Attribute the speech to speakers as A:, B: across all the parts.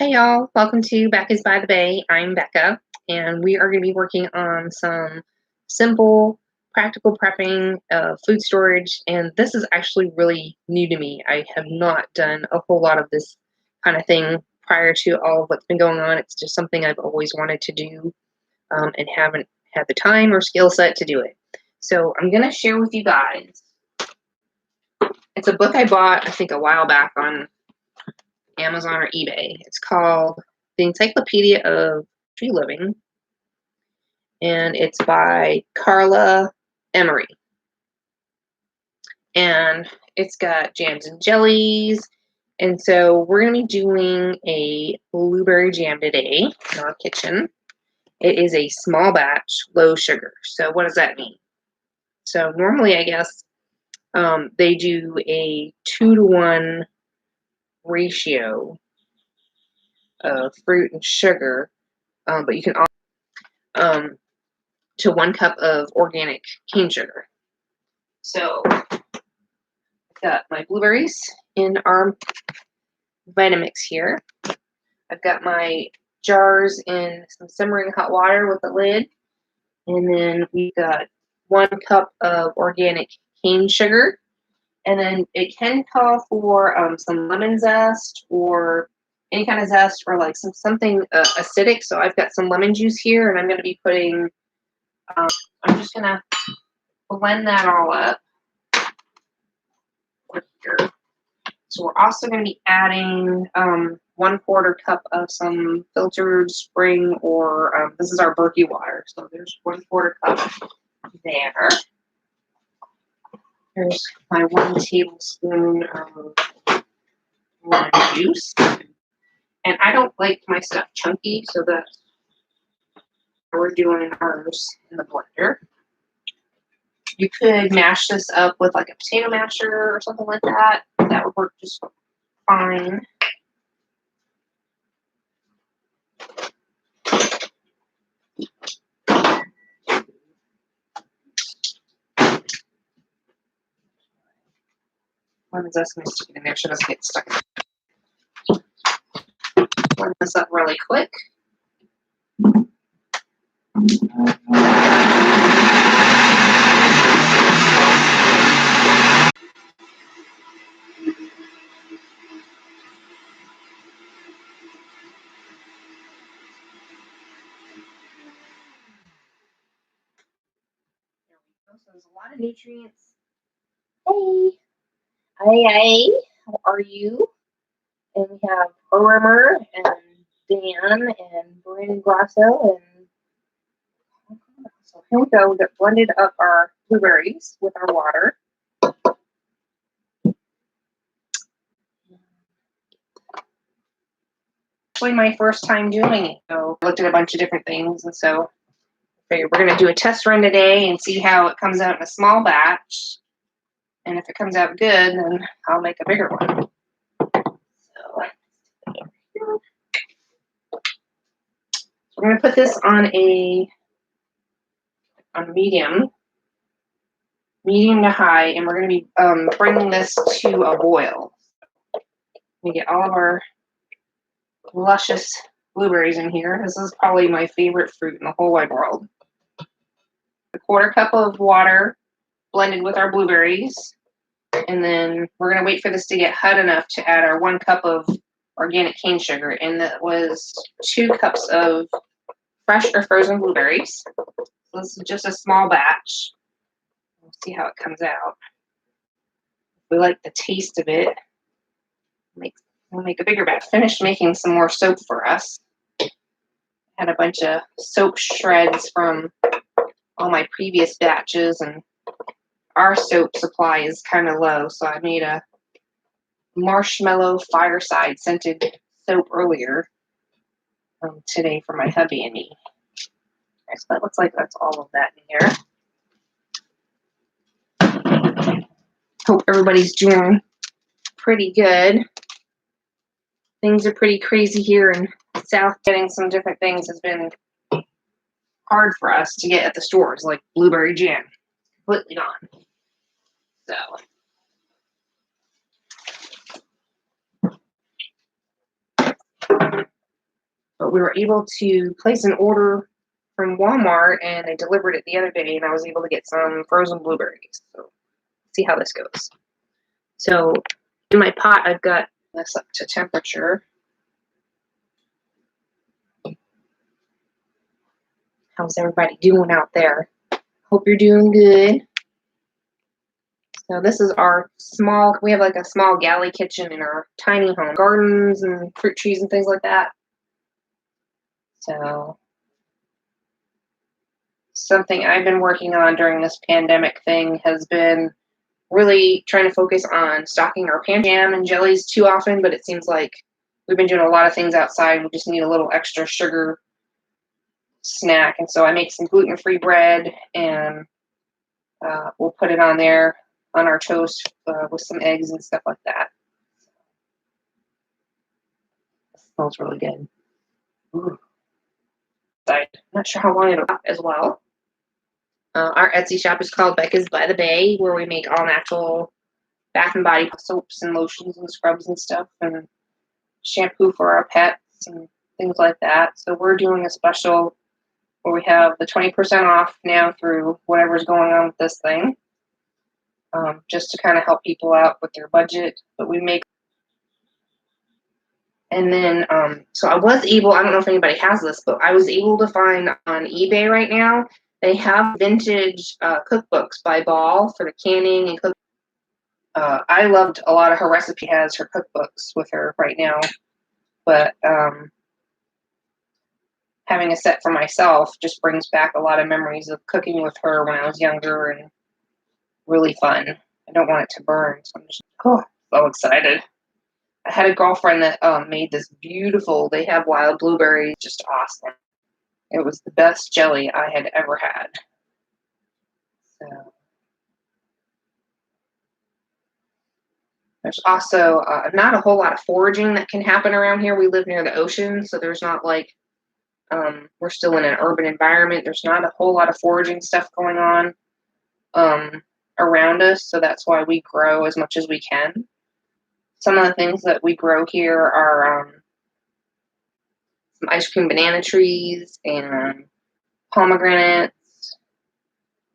A: Hey y'all, welcome to Back is by the Bay. I'm Becca, and we are going to be working on some simple, practical prepping of food storage. And this is actually really new to me. I have not done a whole lot of this kind of thing prior to all of what's been going on. It's just something I've always wanted to do and haven't had the time or skill set to do it. So I'm going to share with you guys. It's a book I bought, I think, a while back on Amazon or eBay. It's called The Encyclopedia of Tree Living, and it's by Carla Emery. And it's got jams and jellies. And so we're going to be doing a blueberry jam today in our kitchen. It is a small batch, low sugar. So what does that mean? So normally, I guess, they do a 2-to-1 ratio of fruit and sugar, but you can to 1 cup of organic cane sugar. So I've got my blueberries in our Vitamix here. I've got my jars in some simmering hot water with a lid. And then we've got 1 cup of organic cane sugar. And then it can call for some lemon zest or any kind of zest or like something acidic. So I've got some lemon juice here, and I'm going to be putting, I'm just going to blend that all up here. So we're also going to be adding 1/4 cup of some filtered spring or this is our Berkey water. So there's 1/4 cup there. There's my 1 tablespoon of lemon juice. And I don't like my stuff chunky, so that's what we're doing ours in the blender. You could mash this up with like a potato masher or something like that. That would work just fine. Lemon zest, I'm stick it in there so it doesn't get stuck. Blend this up really quick. So there's a lot of nutrients. Hey, how are you? And we have Orimer and Dan and Bryn Grasso and so here we go. We got blended up our blueberries with our water. Actually, my first time doing it, so I looked at a bunch of different things, and so I figured we're going to do a test run today and see how it comes out in a small batch. And if it comes out good, then I'll make a bigger one. So we're going to put this on medium to high, and we're going to be bringing this to a boil. We get all of our luscious blueberries in here. This is probably my favorite fruit in the whole wide world. 1/4 cup of water blended with our blueberries. And then we're going to wait for this to get hot enough to add our 1 cup of organic cane sugar. And that was 2 cups of fresh or frozen blueberries. So this is just a small batch. We'll see how it comes out. If we like the taste of it, we'll make a bigger batch. Finished making some more soap for us. Had a bunch of soap shreds from all my previous batches, and our soap supply is kind of low, so I made a marshmallow fireside scented soap earlier today for my hubby and me. Okay, so that looks like that's all of that in here. Hope everybody's doing pretty good. Things are pretty crazy here in South. Getting some different things has been hard for us to get at the stores, like blueberry jam. Completely gone. So we were able to place an order from Walmart, and they delivered it the other day, and I was able to get some frozen blueberries. So see how this goes. So in my pot, I've got this up to temperature. How's everybody doing out there? Hope you're doing good. So this is our small, we have like a small galley kitchen in our tiny home. Gardens and fruit trees and things like that. So something I've been working on during this pandemic thing has been really trying to focus on stocking our jam and jellies too often, but it seems like we've been doing a lot of things outside. We just need a little extra sugar snack. And so I make some gluten-free bread, and we'll put it on there on our toast with some eggs and stuff like that. It smells really good. Ooh. I'm not sure how long it'll last as well. Our Etsy shop is called Becca's by the Bay, where we make all natural bath and body soaps and lotions and scrubs and stuff, and shampoo for our pets and things like that. So we're doing a special where we have the 20% off now through whatever's going on with this thing, just to kind of help people out with their budget. But we make, and then so I was able, I don't know if anybody has this, but I was able to find on eBay right now, they have vintage cookbooks by Ball for the canning and cooking. I loved a lot of her recipe, has her cookbooks with her right now, but having a set for myself just brings back a lot of memories of cooking with her when I was younger, and really fun. I don't want it to burn, so I'm just so excited. I had a girlfriend that made this beautiful, they have wild blueberries, just awesome. It was the best jelly I had ever had. So there's also not a whole lot of foraging that can happen around here. We live near the ocean, so there's not like, we're still in an urban environment. There's not a whole lot of foraging stuff going on around us, so that's why we grow as much as we can. Some of the things that we grow here are some ice cream banana trees and pomegranates,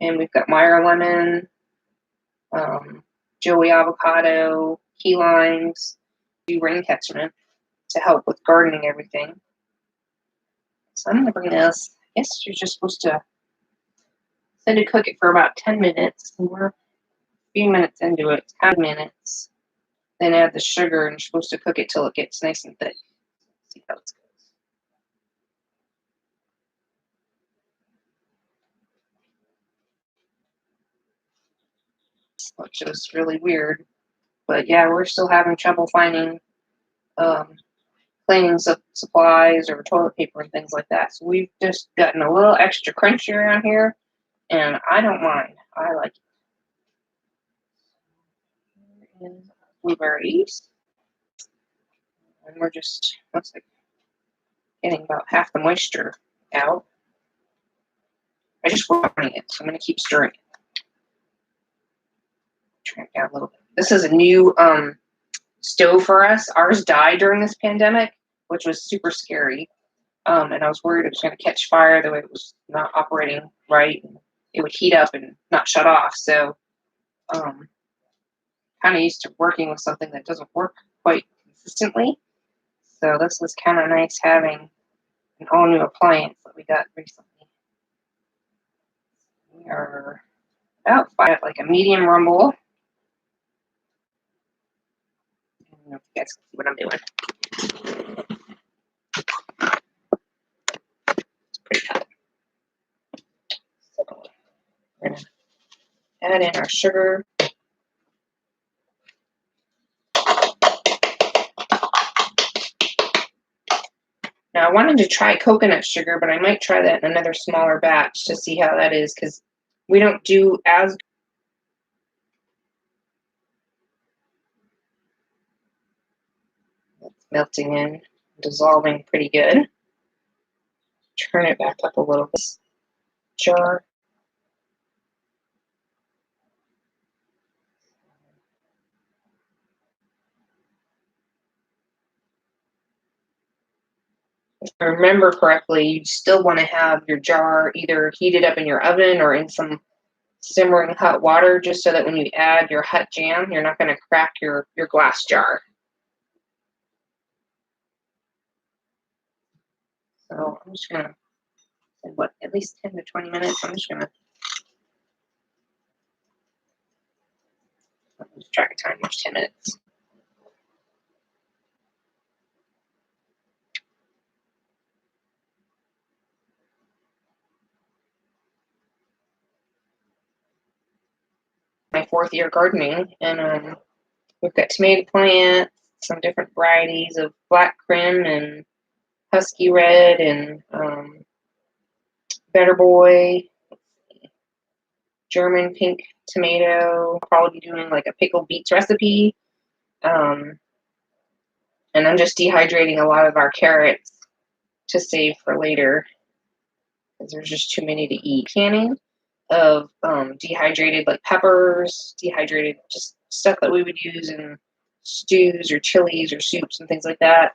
A: and we've got Meyer lemon, Joey avocado, key limes, do rain catchment to help with gardening everything. So I'm gonna bring this. I guess you're just supposed to set to cook it for about 10 minutes. And we're a few minutes into it, 10 minutes. Then add the sugar, and you're supposed to cook it till it gets nice and thick. See how it goes. Which is really weird. But yeah, we're still having trouble finding cleaning supplies or toilet paper and things like that. So we've just gotten a little extra crunchy around here, and I don't mind. I like it. Here is blueberries. And we're just, looks like getting about half the moisture out. I just warming it, so I'm going to keep stirring it. Turn it down a little bit. This is a new stove for us. Ours died during this pandemic, which was super scary. And I was worried it was going to catch fire the way it was not operating right. And it would heat up and not shut off. So kind of used to working with something that doesn't work quite consistently. So this was kind of nice having an all new appliance that we got recently. We are about five, like a medium rumble. I don't know if you guys can see what I'm doing. It's pretty hot. So we're gonna add in our sugar. Now I wanted to try coconut sugar, but I might try that in another smaller batch to see how that is, because we don't do as it's melting in, dissolving pretty good. Turn it back up a little bit. Jar. If I remember correctly, you still want to have your jar either heated up in your oven or in some simmering hot water, just so that when you add your hot jam, you're not going to crack your glass jar. So I'm just going to, what, at least 10 to 20 minutes. I'm just going to lose track of time. There's 10 minutes. My 4th year gardening, and we've got tomato plants, some different varieties of black krim and husky red and better boy, German pink tomato. I'll probably be doing like a pickled beets recipe. And I'm just dehydrating a lot of our carrots to save for later because there's just too many to eat. Canning of dehydrated like peppers, dehydrated just stuff that we would use in stews or chilies or soups and things like that.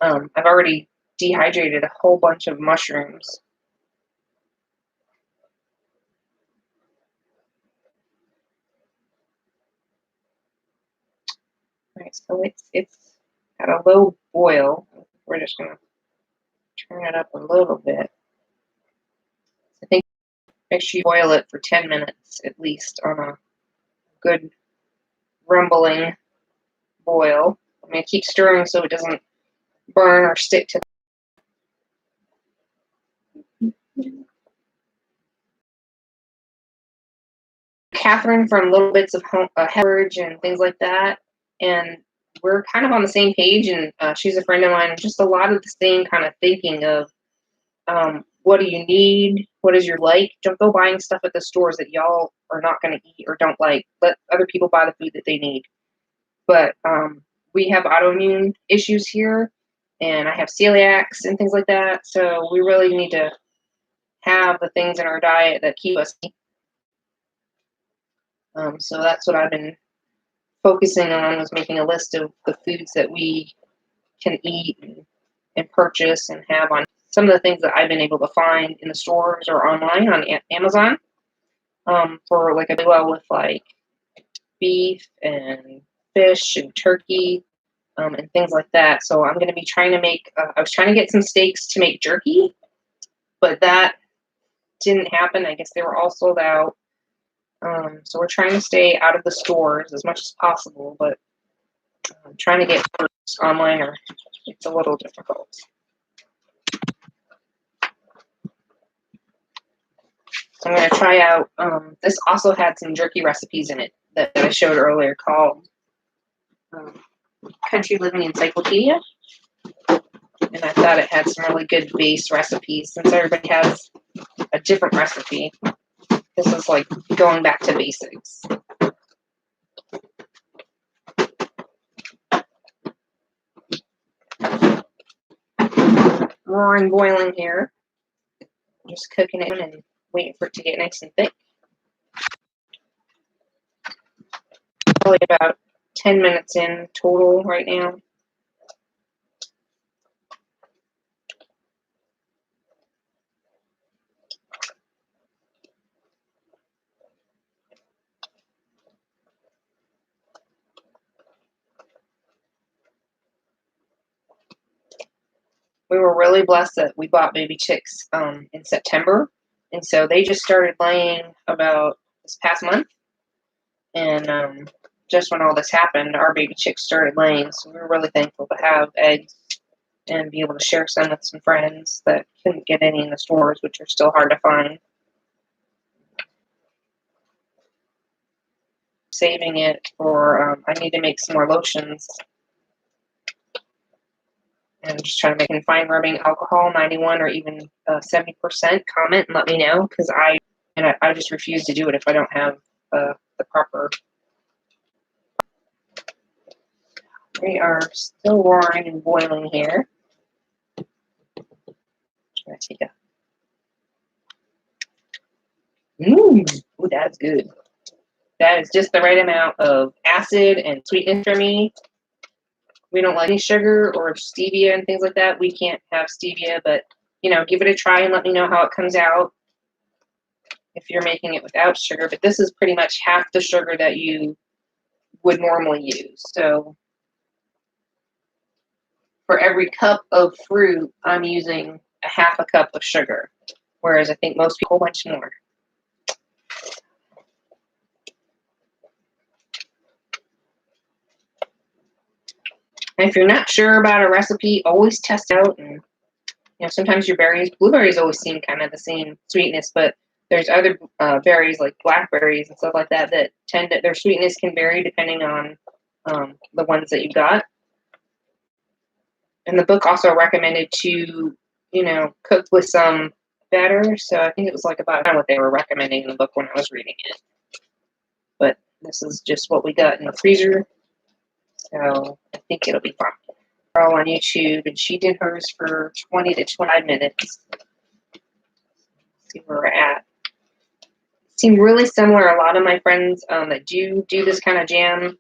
A: I've already dehydrated a whole bunch of mushrooms. Right, so it's at a low boil. We're just gonna turn it up a little bit. I think make sure you boil it for 10 minutes at least on a good rumbling boil. I'm gonna keep stirring so it doesn't burn or stick to. Catherine from Little Bits of Heritage and things like that, and we're kind of on the same page. And she's a friend of mine. Just a lot of the same kind of thinking of what do you need? What is your like? Don't go buying stuff at the stores that y'all are not going to eat or don't like. Let other people buy the food that they need. But we have autoimmune issues here, and I have celiacs and things like that. So we really need to have the things in our diet that keep us. So that's what I've been focusing on, was making a list of the foods that we can eat and purchase and have on. Some of the things that I've been able to find in the stores or online on Amazon for like a big well with like beef and fish and turkey and things like that. So I'm going to be trying to make, I was trying to get some steaks to make jerky, but that didn't happen. I guess they were all sold out. So we're trying to stay out of the stores as much as possible, but trying to get foods online, or it's a little difficult. So I'm going to try out, this also had some jerky recipes in it that I showed earlier called Country Living Encyclopedia. And I thought it had some really good base recipes. Since everybody has a different recipe, this is like going back to basics. Roaring, boiling here. Just cooking it and waiting for it to get nice and thick. Probably about 10 minutes in total right now. We were really blessed that we bought baby chicks in September, and so they just started laying about this past month. And just when all this happened, our baby chicks started laying, so we were really thankful to have eggs and be able to share some with some friends that couldn't get any in the stores, which are still hard to find. Saving it for, I need to make some more lotions. And just trying to make fine rubbing alcohol 91 or even 70%. Comment and let me know, because I just refuse to do it if I don't have the proper. They are still roaring and boiling here. Try to take a. Ooh, that's good. That is just the right amount of acid and sweetness for me. we don't like any sugar or stevia and things like that. We can't have stevia, but you know, give it a try and let me know how it comes out if you're making it without sugar. But this is pretty much half the sugar that you would normally use. So for every cup of fruit, I'm using a half a cup of sugar, whereas I think most people much more. And if you're not sure about a recipe, always test out. And you know, sometimes your blueberries always seem kind of the same sweetness, but there's other berries like blackberries and stuff like that that their sweetness can vary depending on the ones that you got. And the book also recommended to, you know, cook with some batter. So I think it was like about what they were recommending in the book when I was reading it. But this is just what we got in the freezer. So I think it'll be fine. Girl on YouTube, and she did hers for 20 to 25 minutes. Let's see where we're at. It seemed really similar. A lot of my friends that do this kind of jam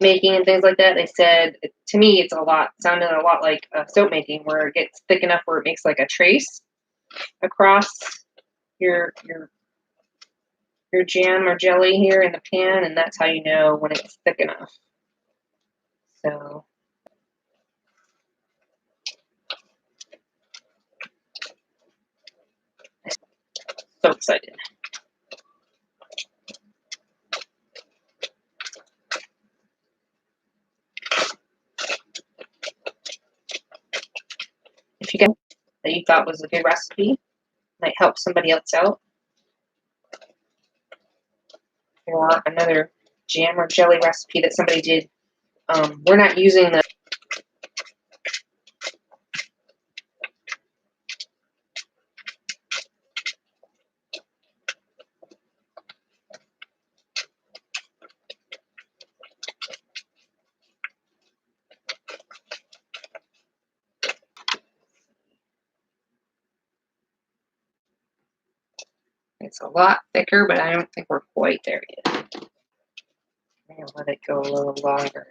A: making and things like that, they said to me it's sounded a lot like soap making, where it gets thick enough where it makes like a trace across your jam or jelly here in the pan, and that's how you know when it's thick enough. So so excited. If you get that you thought was a good recipe, might help somebody else out, or another jam or jelly recipe that somebody did. We're not using the it's a lot thicker, but I don't think we're quite there yet. I'm going to let it go a little longer.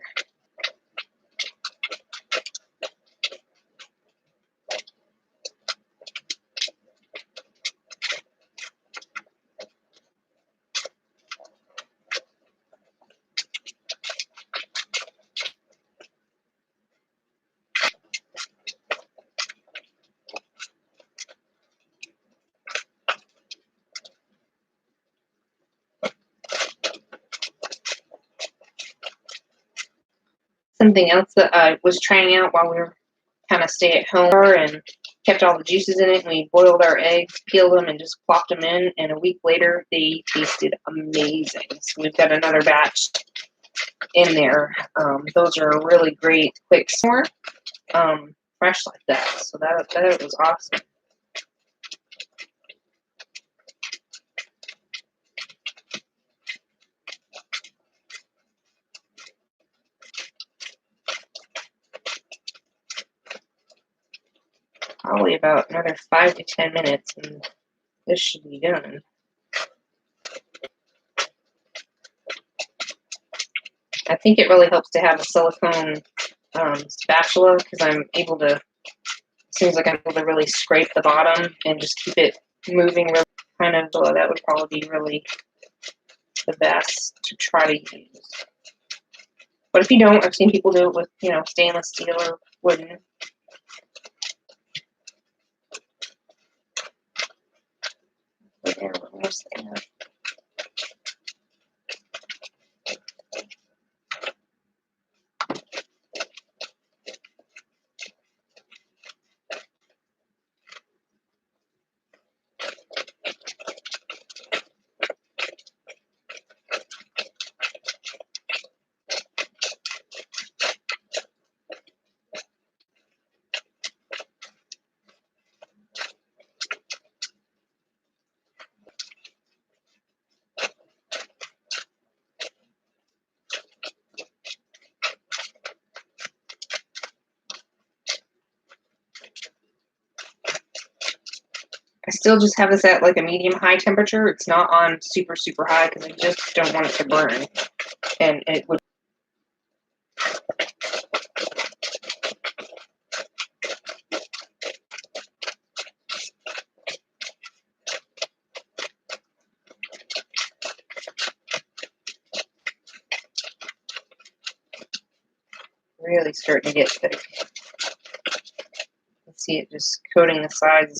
A: Something else that I was trying out while we were kind of stay at home and kept all the juices in it, and we boiled our eggs, peeled them, and just plopped them in, and a week later they tasted amazing. So we've got another batch in there. Those are really great quick store, fresh like that. So that was awesome. Probably about another 5 to 10 minutes, and this should be done. I think it really helps to have a silicone spatula, because I'm able to, seems like I'm able to really scrape the bottom and just keep it moving really kind of. So that would probably be really the best to try to use. But if you don't, I've seen people do it with, you know, stainless steel or wooden. There, almost there. I still just have this at like a medium high temperature. It's not on super, super high because I just don't want it to burn. And it would. really starting to get thick. You can see it just coating the sides.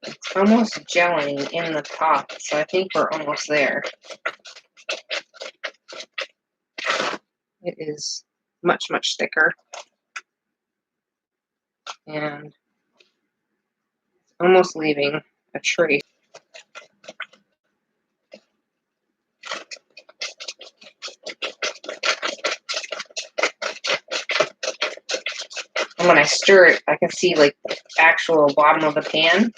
A: It's almost gelling in the pot, so I think we're almost there. It is much, much thicker. And almost leaving a trace. And when I stir it, I can see like the actual bottom of the pan.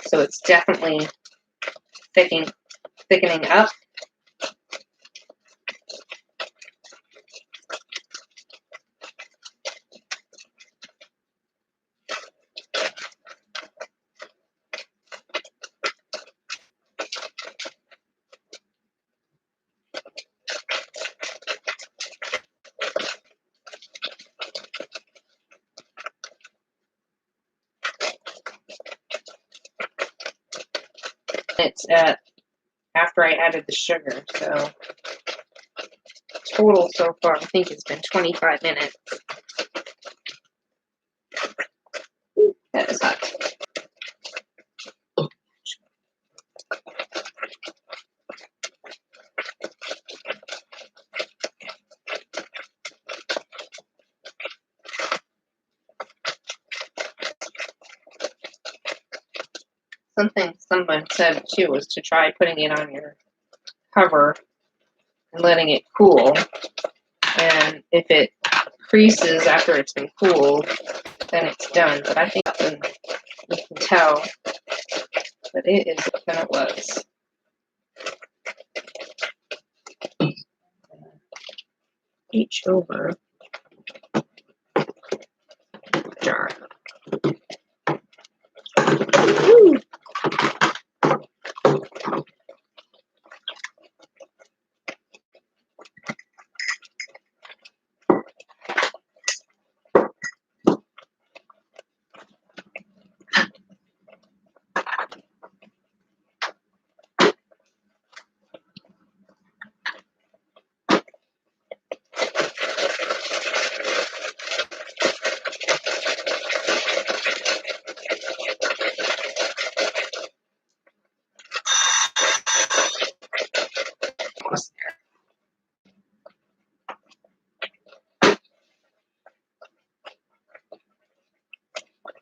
A: So it's definitely thickening up. It's at after I added the sugar, so total so far I think it's been 25 minutes. Ooh, that is hot. Something someone said too was to try putting it on your cover and letting it cool. And if it creases after it's been cooled, then it's done. But I think you can tell that it is than it was. Reach over the jar. Woo.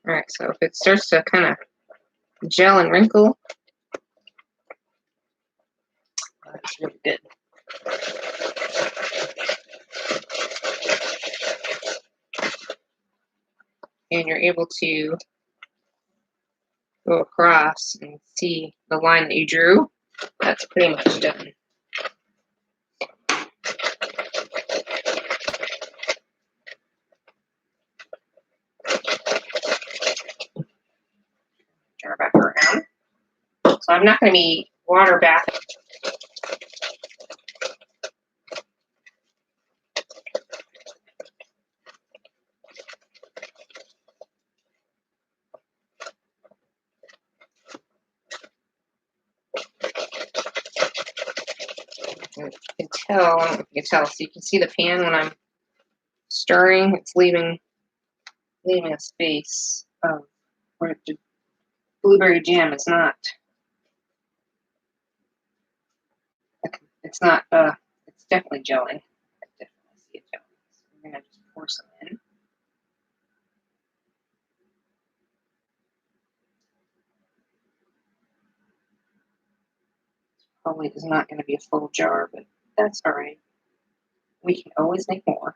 A: All right, so if it starts to kind of gel and wrinkle, that's really good. And you're able to go across and see the line that you drew. That's pretty much done. Jar back around. So I'm not going to be water bathing. You can tell, I don't know if you can tell, so you can see the pan when I'm stirring, it's leaving a space of where the blueberry jam is not. It's not. It's definitely gelling. I definitely see it gelling. So we're gonna just pour some in. Probably is not going to be a full jar, but that's all right. We can always make more.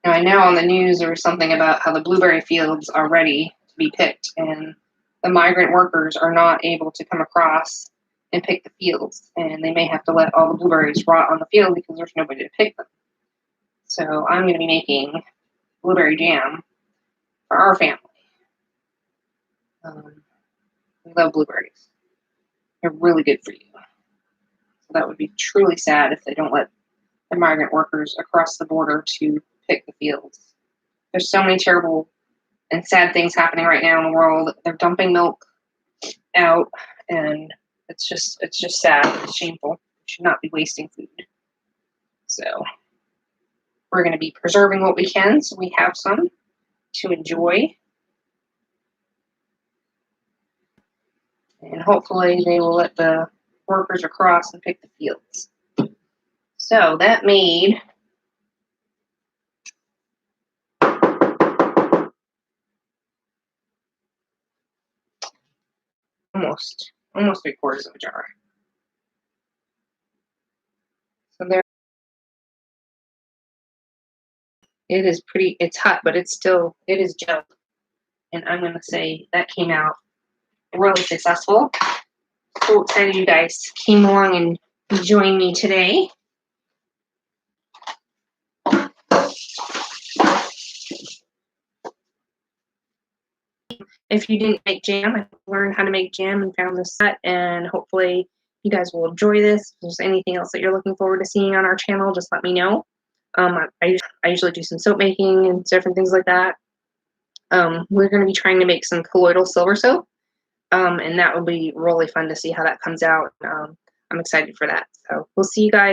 A: Now, I know on the news there was something about how the blueberry fields are ready to be picked, and the migrant workers are not able to come across and pick the fields, and they may have to let all the blueberries rot on the field because there's nobody to pick them. So I'm going to be making blueberry jam for our family. We love blueberries. They're really good for you. So that would be truly sad if they don't let the migrant workers across the border to pick the fields. There's so many terrible and sad things happening right now in the world. They're dumping milk out, and it's just sad. It's shameful. We should not be wasting food. So we're going to be preserving what we can, so we have some to enjoy. And hopefully they will let the workers across and pick the fields. So that made almost 3/4 of a jar. So there, it is pretty, it's hot, but it is gel. And I'm going to say that came out really successful. So excited you guys came along and joined me today. If you didn't make jam, I learned how to make jam and found this set, and hopefully you guys will enjoy this. If there's anything else that you're looking forward to seeing on our channel, just let me know. I usually do some soap making and different things like that. We're going to be trying to make some colloidal silver soap, and that will be really fun to see how that comes out. I'm excited for that. So we'll see you guys